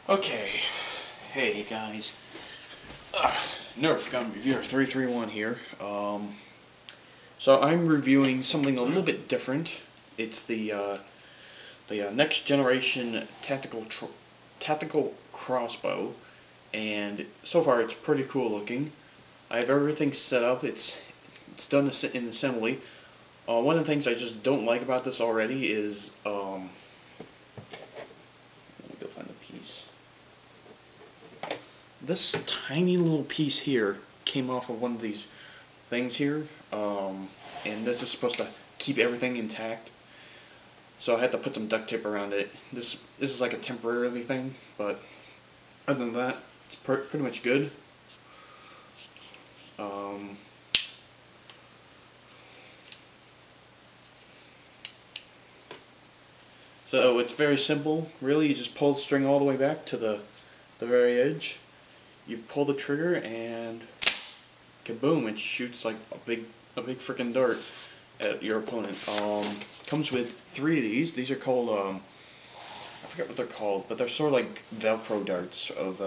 Okay, hey guys, Nerf Gun Reviewer 331 here. So I'm reviewing something a little bit different. It's the next generation tactical crossbow, and so far it's pretty cool looking. I have everything set up. It's done in assembly. One of the things I just don't like about this already is let me go find the piece. This tiny little piece here came off of one of these things here, and this is supposed to keep everything intact. So I had to put some duct tape around it. This is like a temporary thing, but other than that, it's pretty much good. So it's very simple. Really, you just pull the string all the way back to the very edge. You pull the trigger and kaboom! It shoots like a big freaking dart at your opponent. Comes with 3 of these. These are called I forget what they're called, but they're sort of like Velcro darts of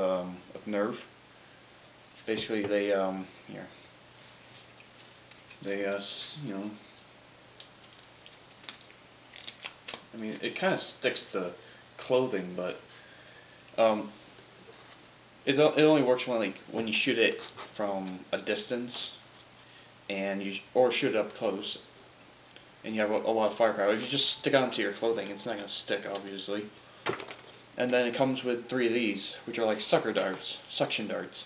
Nerf. Basically, they here. They you know. I mean, it kind of sticks to clothing, but it only works when you shoot it from a distance, and or shoot it up close, and you have a lot of firepower. If you just stick it onto your clothing, it's not going to stick, obviously. And then it comes with 3 of these, which are like suction darts, suction darts.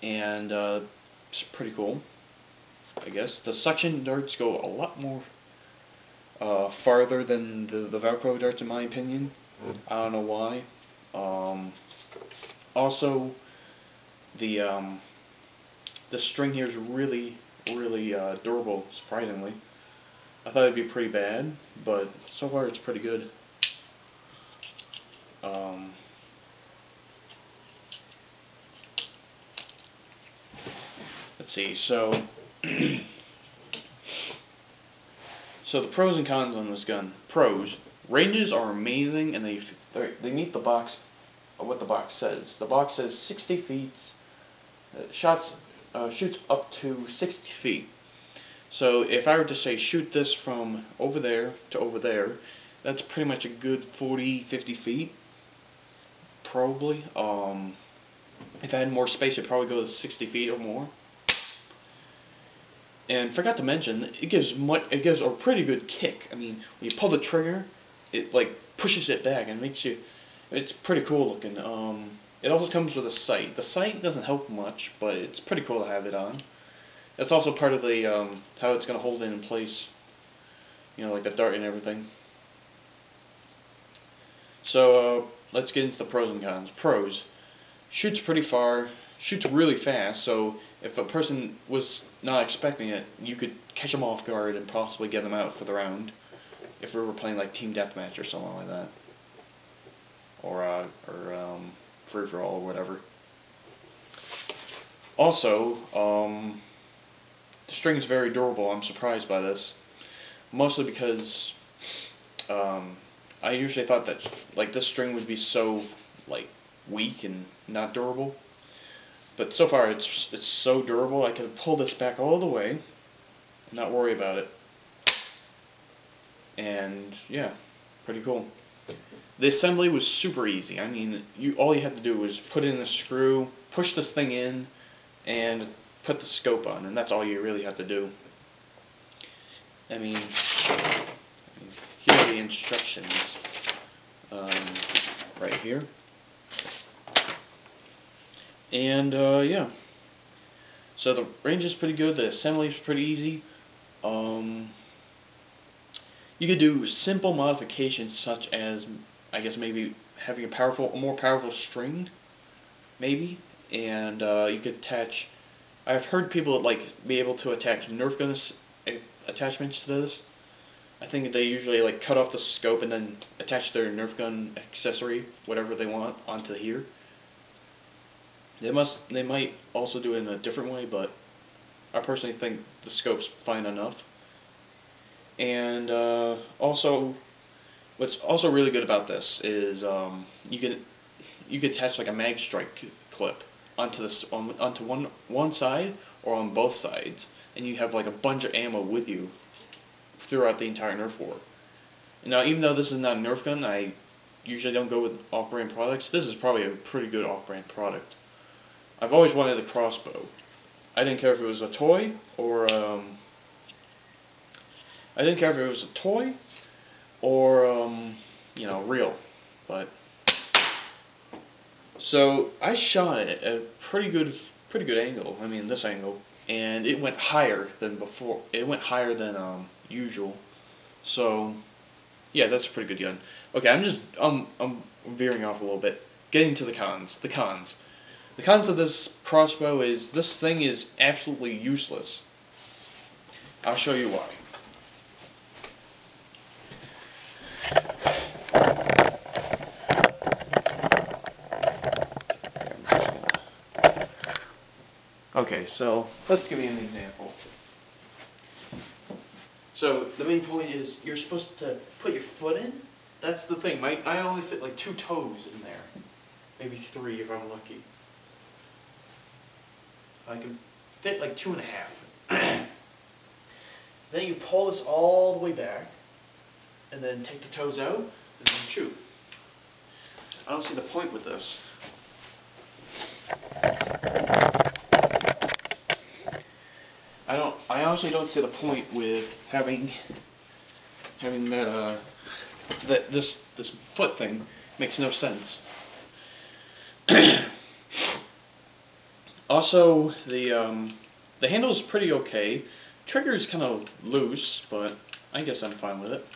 And it's pretty cool, I guess. The suction darts go a lot more farther than the Velcro darts, in my opinion. I don't know why. Also, the string here is really durable, surprisingly. I thought it'd be pretty bad, but so far it's pretty good. Let's see, so so the pros and cons on this gun. Pros: ranges are amazing, and they meet the box of what the box says. The box says 60 feet. Shoots up to 60 feet. So if I were to say shoot this from over there to over there, that's pretty much a good 40-50 feet. Probably. If I had more space, it'd probably go to 60 feet or more. And forgot to mention, it gives a pretty good kick. I mean, when you pull the trigger, it like pushes it back and makes you. It's pretty cool looking. It also comes with a sight. The sight doesn't help much, but it's pretty cool to have it on. It's also part of the how it's going to hold it in place. You know, like the dart and everything. So let's get into the pros and cons. Pros: shoots pretty far, shoots really fast. So if a person was not expecting it, you could catch them off guard and possibly get them out for the round. If we were playing like team deathmatch or something like that, or free for all or whatever. Also, the string is very durable. I'm surprised by this, mostly because I usually thought that like this string would be so like weak and not durable, but so far it's so durable. I can pull this back all the way, and not worry about it, and yeah, pretty cool. The assembly was super easy. I mean, all you had to do was put in a screw, push this thing in, and put the scope on, and that's all you really have to do. I mean, here are the instructions right here. And yeah, so the range is pretty good. The assembly is pretty easy. You could do simple modifications such as, I guess, maybe having a more powerful string, maybe, and you could attach. I've heard people like be able to attach Nerf gun attachments to this. I think they usually like cut off the scope and then attach their Nerf gun accessory, whatever they want, onto here. They might also do it in a different way, but I personally think the scope's fine enough. And also, what's also really good about this is you can attach like a mag strike clip onto onto one side or on both sides, and you have like a bunch of ammo with you throughout the entire Nerf war. Now, even though this is not a Nerf gun, I usually don't go with off-brand products. This is probably a pretty good off-brand product. I've always wanted a Crossbow. I didn't care if it was a toy or you know, real. But so I shot it at a pretty good angle. I mean, this angle, and it went higher than before. It went higher than usual. So yeah, that's a pretty good gun. Okay, I'm veering off a little bit. Getting to the cons. The cons of this crossbow is this thing is absolutely useless. I'll show you why. Okay, so let's give you an example. So the main point is you're supposed to put your foot in. That's the thing. I only fit like 2 toes in there, maybe 3 if I'm lucky. I can fit like 2.5. Then you pull this all the way back, and then take the toes out, and then shoot. I don't see the point with this. I honestly don't see the point with having that this foot thing. Makes no sense. Also, the handle is pretty okay. Trigger is kind of loose, but I guess I'm fine with it.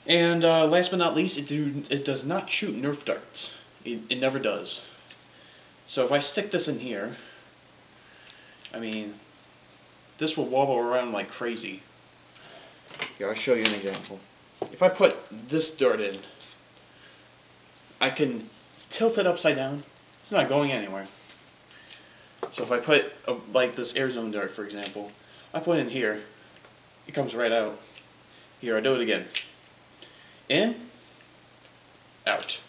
And last but not least, it does not shoot Nerf darts. It never does. So if I stick this in here, I mean, this will wobble around like crazy. Here, I'll show you an example. If I put this dart in, I can tilt it upside down. It's not going anywhere. So if I put like this air zone dart, for example, I put it in here, it comes right out. Here, I do it again. In, out.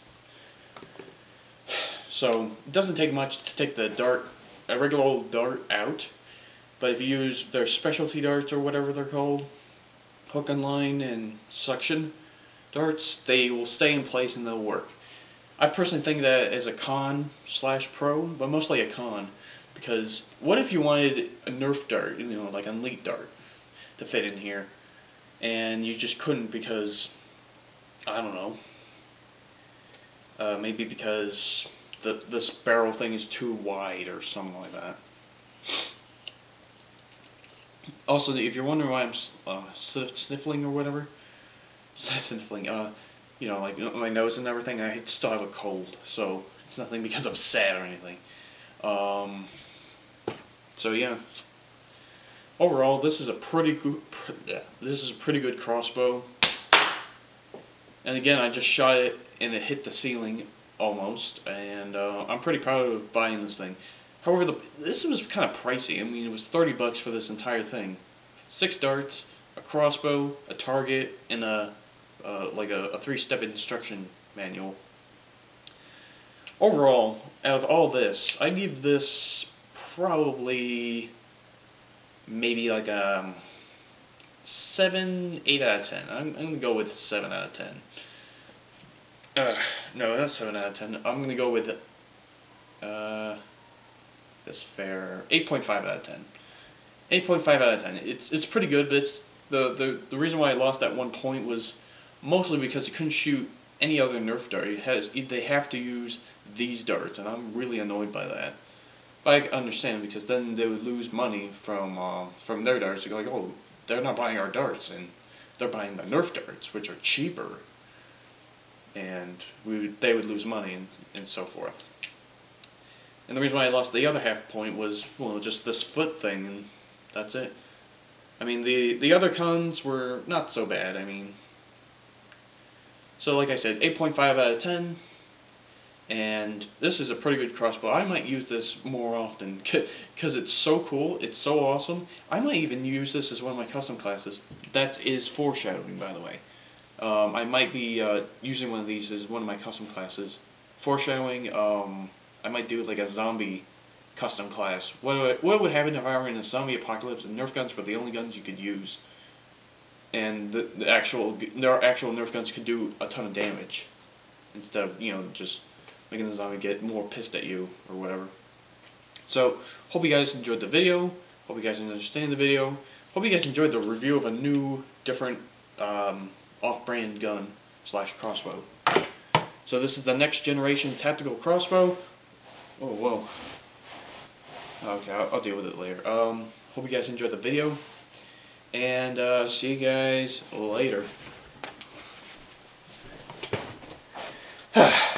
So it doesn't take much to take the dart, a regular old dart, out. But if you use their specialty darts or whatever they're called, hook and line and suction darts, they will stay in place and they'll work. I personally think that as a con/pro, but mostly a con, because what if you wanted a Nerf dart, you know, like an elite dart, to fit in here, and you just couldn't because, I don't know, maybe because this barrel thing is too wide or something like that. Also, if you're wondering why I'm sniffling or whatever, sniffling, you know, like my nose and everything, I still have a cold, so it's nothing because I'm sad or anything. So yeah, overall, this is a pretty good crossbow. And again, I just shot it and it hit the ceiling almost, and I'm pretty proud of buying this thing. However, this was kind of pricey. I mean, it was $30 for this entire thing. 6 darts, a crossbow, a target, and like a 3-step instruction manual. Overall, out of all this, I give this probably maybe like a 7, 8 out of 10. I'm gonna go with 7 out of 10. No, not 7 out of 10. I'm gonna go with that's fair. 8.5 out of 10. 8.5 out of 10. It's pretty good, but it's the reason why I lost that 1 point was mostly because you couldn't shoot any other Nerf dart. They have to use these darts, and I'm really annoyed by that. But I understand, because then they would lose money from their darts. They go like, oh, they're not buying our darts, and they're buying the Nerf darts, which are cheaper, and they would lose money and so forth. And the reason why I lost the other half point was, well, just this foot thing, and that's it. I mean, the other cons were not so bad. I mean, so like I said, 8.5 out of 10. And this is a pretty good crossbow. I might use this more often because it's so cool. It's so awesome. I might even use this as one of my custom classes. That is foreshadowing, by the way. I might be using one of these as one of my custom classes. Foreshadowing, I might do like a zombie custom class. What would happen if I were in a zombie apocalypse and Nerf guns were the only guns you could use? And the actual Nerf guns could do a ton of damage. Instead of, just making the zombie get more pissed at you or whatever. So, hope you guys enjoyed the video. Hope you guys understand the video. Hope you guys enjoyed the review of a new, different, off-brand gun / crossbow. So this is the next generation tactical crossbow. Oh, whoa. Okay, I'll deal with it later. Hope you guys enjoyed the video. And, see you guys later.